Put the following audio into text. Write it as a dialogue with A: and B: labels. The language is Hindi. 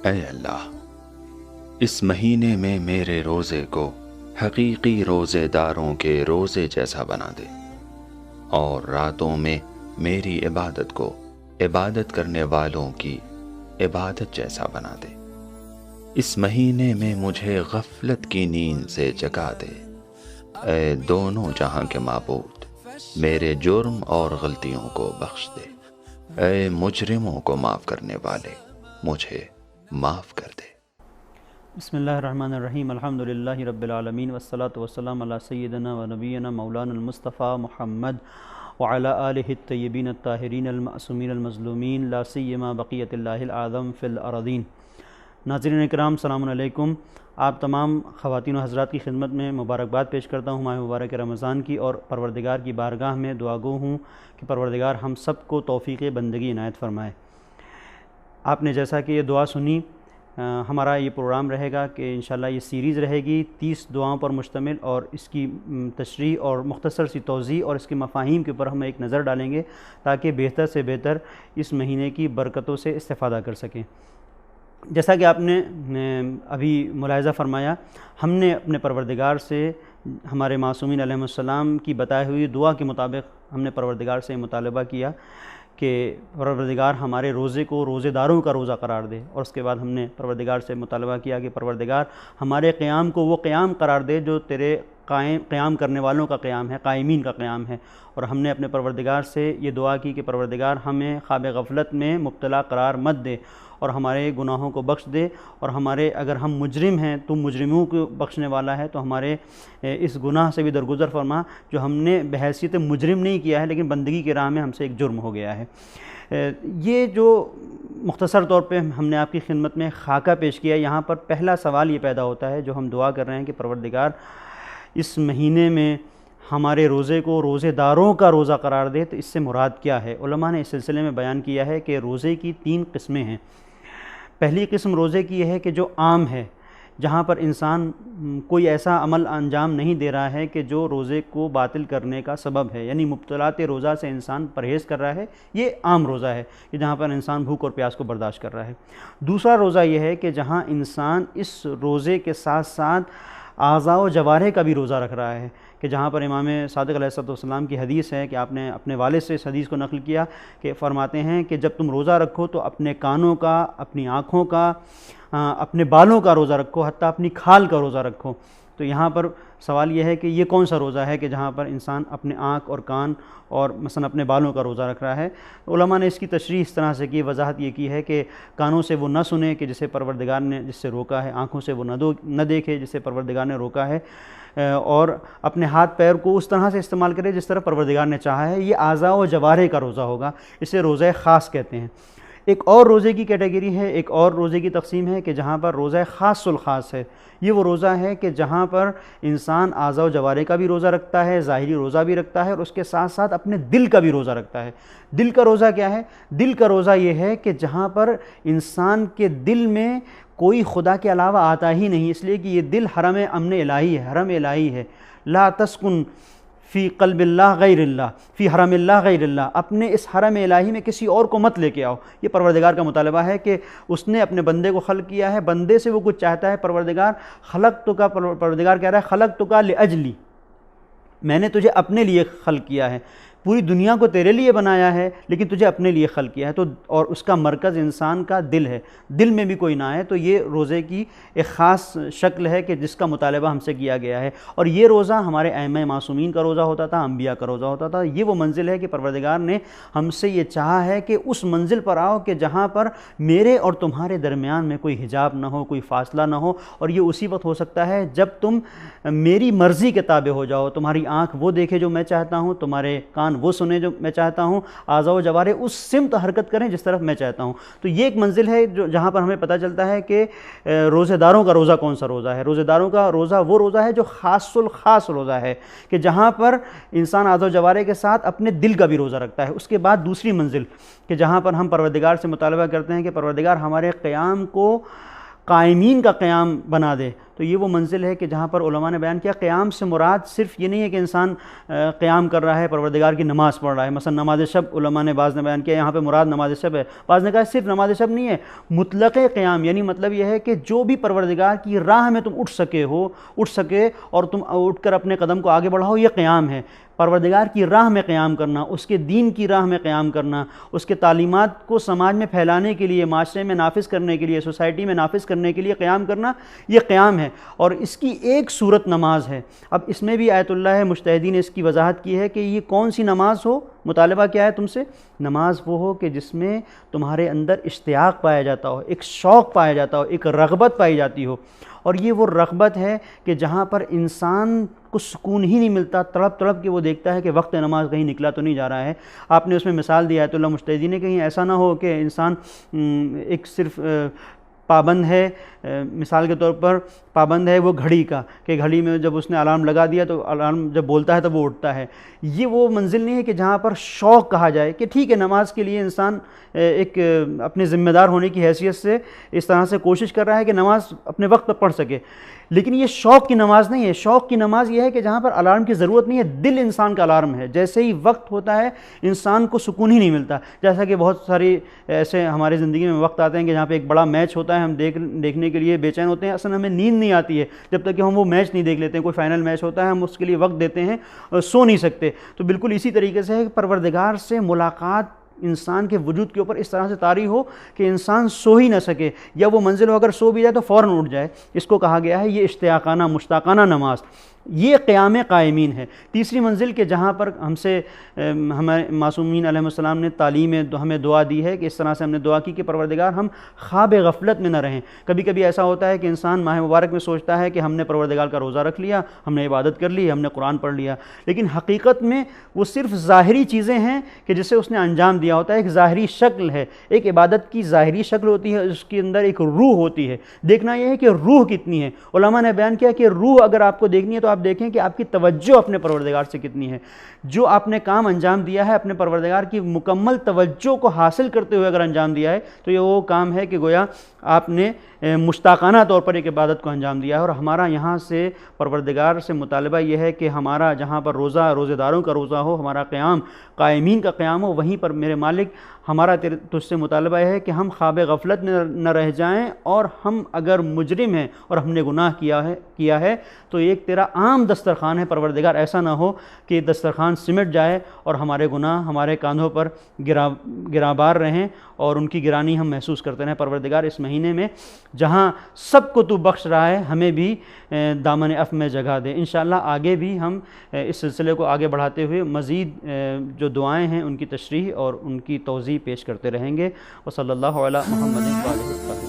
A: ऐ अल्लाह, इस महीने में मेरे रोज़े को हकीकी रोज़ेदारों के रोज़े जैसा बना दे और रातों में मेरी इबादत को इबादत करने वालों की इबादत जैसा बना दे। इस महीने में मुझे गफलत की नींद से जगा दे। ऐ दोनों जहां के माबूद, मेरे जुर्म और गलतियों को बख्श दे। ऐ मुजरिमों को माफ़ करने वाले, मुझे माफ़ कर दे।
B: बिस्मिल्लाहिर्रहमानिर्रहीम। अल्हम्दुलिल्लाहि रब्बिल आलमीन वस्सलातु वस्सलामु अला सय्यिदिना व नबिय्यिना मौलाना मुस्तफ़ा मुहम्मद व अला आलिहि तय्यबीन अत्ताहिरीन अल-मअसूमीन अल-मज़लूमीन ला सिय्यमा बक़ियतिल्लाहिल आज़म फ़िल अरदीन। नाज़रीन इकराम, अस्सलामु अलैकुम। आप तमाम ख़वातीन व हज़रात की खिदमत में मुबारकबाद पेश करता हूँ माह मुबारक रमज़ान की, और परवरदिगार की बारगाह में दुआगो हूँ कि परवरदिगार हम सब को तौफ़ीक़ बंदगी इनायत फ़रमाए। आपने जैसा कि ये दुआ सुनी, हमारा ये प्रोग्राम रहेगा कि इंशाल्लाह ये सीरीज़ रहेगी 30 दुआओं पर मुश्तमिल, और इसकी तशरीह और मुख्तसर सी तौज़ी और इसके मफ़ाहीम के ऊपर हम एक नज़र डालेंगे ताकि बेहतर से बेहतर इस महीने की बरकतों से इस्तेफ़ादा कर सकें। जैसा कि आपने अभी मुलाहिज़ा फ़रमाया, हमने अपने परवरदिगार से हमारे मासूमीन अलैहिमुस्सलाम की बताई हुई दुआ के मुताबिक हमने परवरदिगार से मुतालबा किया कि परवरदिगार हमारे रोज़े को रोज़ेदारों का रोज़ा करार दे, और उसके बाद हमने परवरदिगार से मुतालबा किया कि परवरदिगार हमारे क़याम को वो क़याम करार दे जो तेरे क़याम करने वालों का क़याम है, क़ाइमीन का क़याम है। और हमने अपने परवरदिगार से ये दुआ की कि परवरदिगार हमें ख्वाब गफलत में मुब्तला करार मत दे और हमारे गुनाहों को बख्श दे, और हमारे अगर हम मुजरिम हैं तो मुजरिमों को बख्शने वाला है, तो हमारे इस गुनाह से भी दरगुज़र फरमा जो हमने बहैसियत मुजरिम नहीं किया है लेकिन बंदगी की राह में हमसे एक जुर्म हो गया है। ये जो मुख्तसर तौर पे हमने आपकी खिदमत में खाका पेश किया, यहाँ पर पहला सवाल ये पैदा होता है जो हम दुआ कर रहे हैं कि परवरदिगार इस महीने में हमारे रोज़े को रोज़ेदारों का रोज़ा करार दे। तो इससे मुराद क्या है? उलमा ने इस सिलसिले में बयान किया है कि रोज़े की 3 किस्में हैं। पहली किस्म रोज़े की है कि जो आम है, जहाँ पर इंसान कोई ऐसा अमल अंजाम नहीं दे रहा है कि जो रोज़े को बातिल करने का सबब है, यानी मुब्तलात रोज़ा से इंसान परहेज़ कर रहा है, ये आम रोज़ा है कि जहाँ पर इंसान भूख और प्यास को बर्दाश्त कर रहा है। दूसरा रोज़ा ये है कि जहाँ इंसान इस रोज़े के साथ साथ आज़ा व जवारे का भी रोज़ा रख रहा है, कि जहाँ पर इमाम सादिक़ अलैहिस्सलाम की हदीस है कि आपने अपने वालिद से इस हदीस को नक़ल किया कि फ़रमाते हैं कि जब तुम रोज़ा रखो तो अपने कानों का, अपनी आँखों का, अपने बालों का रोज़ा रखो, हत्ता अपनी खाल का रोज़ा रखो। तो यहाँ पर सवाल यह है कि ये कौन सा रोज़ा है कि जहाँ पर इंसान अपने आँख और कान और मसलन अपने बालों का रोज़ा रख रहा है। उलमा ने इसकी तशरीह इस तरह से की, वजाहत ये की है कि कानों से वो न सुने कि जिसे परवरदिगार ने जिससे रोका है, आँखों से वो न देखे जिसे परवरदिगार ने रोका है, और अपने हाथ पैर को उस तरह से इस्तेमाल करे जिस तरह परवरदिगार ने चाहा है। ये आज़ा व जवारे का रोज़ा होगा, इसे रोज़ा ख़ास कहते हैं। एक और रोज़े की कैटेगरी है, एक और रोज़े की तकसीम है कि जहाँ पर रोज़ा ख़ासुल ख़ास है। ये वो रोज़ा है कि जहाँ पर इंसान आज़ा व जवारे का भी रोज़ा रखता है, ज़ाहिरी रोज़ा भी रखता है, और उसके साथ साथ अपने दिल का भी रोज़ा रखता है। दिल का रोज़ा क्या है? दिल का रोज़ा ये है कि जहाँ पर इंसान के दिल में कोई खुदा के अलावा आता ही नहीं, इसलिए कि ये दिल हरम अमन इलाही है, हरम इलाही है। ला तस्कुन फ़ी क़ल्बिल्लाह गैरिल्लाह फ़ी हरमिल्लाह गैरिल्लाह, अपने इस हरम इलाही में किसी और को मत लेके आओ। ये परवरदिगार का मुतालबा है कि उसने अपने बंदे को खल्क़ किया है, बंदे से वो कुछ चाहता है। परवरदिगार परवरदिगार कह रहा है खलक़तुका लिअजली, मैंने तुझे अपने लिए खल्क़ किया है, पूरी दुनिया को तेरे लिए बनाया है लेकिन तुझे अपने लिए खल्क़ किया है। तो और उसका मरकज़ इंसान का दिल है, दिल में भी कोई ना है। तो ये रोज़े की एक ख़ास शक्ल है कि जिसका मुतालबा हमसे किया गया है। और ये रोज़ा हमारे अइम्मा मासूमीन का रोज़ा होता था, अम्बिया का रोज़ा होता था। ये वो मंजिल है कि परवरदिगार ने हमसे ये चाहा है कि उस मंजिल पर आओ कि जहाँ पर मेरे और तुम्हारे दरमियान में कोई हिजाब ना हो, कोई फ़ासला ना हो। और ये उसी वक्त हो सकता है जब तुम मेरी मर्ज़ी के ताबे हो जाओ, तुम्हारी आँख वो देखे जो मैं चाहता हूँ, तुम्हारे कान वो सुने जो मैं चाहता हूँ, आज़ा व जवारे उस सिमत हरकत करें जिस तरफ मैं चाहता हूँ। तो ये एक मंजिल है जो जहाँ पर हमें पता चलता है कि रोज़ेदारों का रोज़ा कौन सा रोज़ा है। रोज़ेदारों का रोज़ा वो रोज़ा है जो ख़ासुल ख़ास रोज़ा है कि जहाँ पर इंसान आज़ा व जवारे के साथ अपने दिल का भी रोज़ा रखता है। उसके बाद दूसरी मंजिल कि जहाँ पर हम परवरदिगार से मुतालबा करते हैं कि परवरदिगार हमारे क़याम को क़ाइमीन का क़याम बना दे, तो ये वो मंजिल है कि जहाँ पर उलमा ने बयान किया क़याम से मुराद सिर्फ ये नहीं है कि इंसान क़याम कर रहा है, परवरदिगार की नमाज़ पढ़ रहा है। मसलन नमाज शब उलमा ने बाज़ ने बयान किया यहाँ पे मुराद नमाज शब है, बाज़ ने कहा सिर्फ नमाज शब नहीं है, मुतलक़ क़याम, यानी मतलब यह है कि जो भी परवरदिगार की राह में तुम उठ सके और तुम उठकर अपने कदम को आगे बढ़ाओ, ये क़याम है। परवरदिगार की राह में क़याम करना, उसके दीन की राह में क़याम करना, उसके तालीमात को समाज में फैलाने के लिए, माशरे में नाफिज करने के लिए, सोसाइटी में नाफिज करने के लिए क़याम करना, ये क़याम है। और इसकी एक सूरत नमाज है। अब इसमें भी आयतुल्लाह मुज्तहिदीन ने इसकी वजाहत की है कि ये कौन सी नमाज हो, मुतालबा क्या है तुमसे, नमाज वो हो कि जिसमें तुम्हारे अंदर इश्तियाक पाया जाता हो, एक शौक़ पाया जाता हो, एक रग़बत पाई जाती हो। और ये वो रग़बत है कि जहाँ पर इंसान को सुकून ही नहीं मिलता, तड़प तड़प के वो देखता है कि वक्त नमाज कहीं निकला तो नहीं जा रहा है। आपने उसमें मिसाल दिया आयतुल्लाह मुज्तहिदीन ने, कहीं ऐसा ना हो कि इंसान एक सिर्फ पाबंद है, मिसाल के तौर पर पाबंद है वो घड़ी का, कि घड़ी में जब उसने अलार्म लगा दिया तो अलार्म जब बोलता है तो वो उठता है। ये वो मंजिल नहीं है कि जहाँ पर शौक़ कहा जाए कि ठीक है नमाज के लिए इंसान एक अपने ज़िम्मेदार होने की हैसियत से इस तरह से कोशिश कर रहा है कि नमाज अपने वक्त पर पढ़ सके, लेकिन ये शौक़ की नमाज नहीं है। शौक़ की नमाज ये है कि जहाँ पर अलार्म की ज़रूरत नहीं है, दिल इंसान का अलार्म है। जैसे ही वक्त होता है इंसान को सुकून ही नहीं मिलता। जैसा कि बहुत सारी ऐसे हमारी ज़िंदगी में वक्त आते हैं कि जहाँ पे एक बड़ा मैच होता है, हम देखने के लिए बेचैन होते हैं, असल हमें नींद नहीं आती है जब तक कि हम वो मैच नहीं देख लेते हैं। कोई फाइनल मैच होता है, हम उसके लिए वक्त देते हैं और सो नहीं सकते। तो बिल्कुल इसी तरीके से है कि परवरदिगार से मुलाकात इंसान के वजूद के ऊपर इस तरह से तारी हो कि इंसान सो ही ना सके, या वो मंजिल हो अगर सो भी जाए तो फ़ौरन उठ जाए। इसको कहा गया है ये इश्तियाकाना मुश्ताकाना नमाज, ये क़याम क़ायमीन है। तीसरी मंजिल के जहाँ पर हमसे हमारे मासूमीन अलैहिस्सलाम ने तालीम हमें दुआ दी है कि इस तरह से हमने दुआ की कि परवरदिगार हम ख्वाब गफलत में न रहें। कभी कभी ऐसा होता है कि इंसान माह मुबारक में सोचता है कि हमने परवरदिगार का रोज़ा रख लिया, हमने इबादत कर ली, हमने कुरान पढ़ लिया, लेकिन हकीकत में वो सिर्फ ज़ाहिरी चीज़ें हैं कि जिसे उसने अंजाम दिया होता है। एक ज़ाहिरी शक्ल है, एक इबादत की ज़ाहिरी शक्ल होती है, उसके अंदर एक रूह होती है। देखना यह है कि रूह कितनी है। उलमा ने बयान किया कि रूह अगर आपको देखनी है तो आप देखें कि आपकी तवज्जो अपने परवरदिगार से कितनी है। जो आपने काम अंजाम दिया है अपने परवरदिगार की मुकम्मल तवज्जो को हासिल करते हुए अगर अंजाम दिया है तो ये वो काम है कि गोया आपने मुश्ताकाना तौर पर एक इबादत को अंजाम दिया है। और हमारा यहाँ से परवरदिगार से मुतालबा यह है कि हमारा जहाँ पर रोज़ा रोज़ेदारों का रोज़ा हो, हमारा क़याम क़ायमीन का क़याम हो, वहीं पर मेरे मालिक हमारा तुझसे मुतालबा है कि हम ख्वाब गफलत में न रह जाएं, और हम अगर मुजरिम हैं और हमने गुनाह किया है तो एक तेरा आम दस्तरखान है परवरदिगार, ऐसा ना हो कि दस्तरखान सिमट जाए और हमारे गुनाह हमारे कांधों पर गिराबार रहें और उनकी गिरानी हम महसूस करते रहें। परवरदिगार इस महीने में जहाँ सबको तू बख्श रहा है, हमें भी दामन अफ़ में जगह दे। इंशाअल्लाह आगे भी हम इस सिलसिले को आगे बढ़ाते हुए मज़ीद जो दुआएं हैं उनकी तशरीह और उनकी तौज़ीह पेश करते रहेंगे। व सल्लल्लाहु अला मुहम्मद।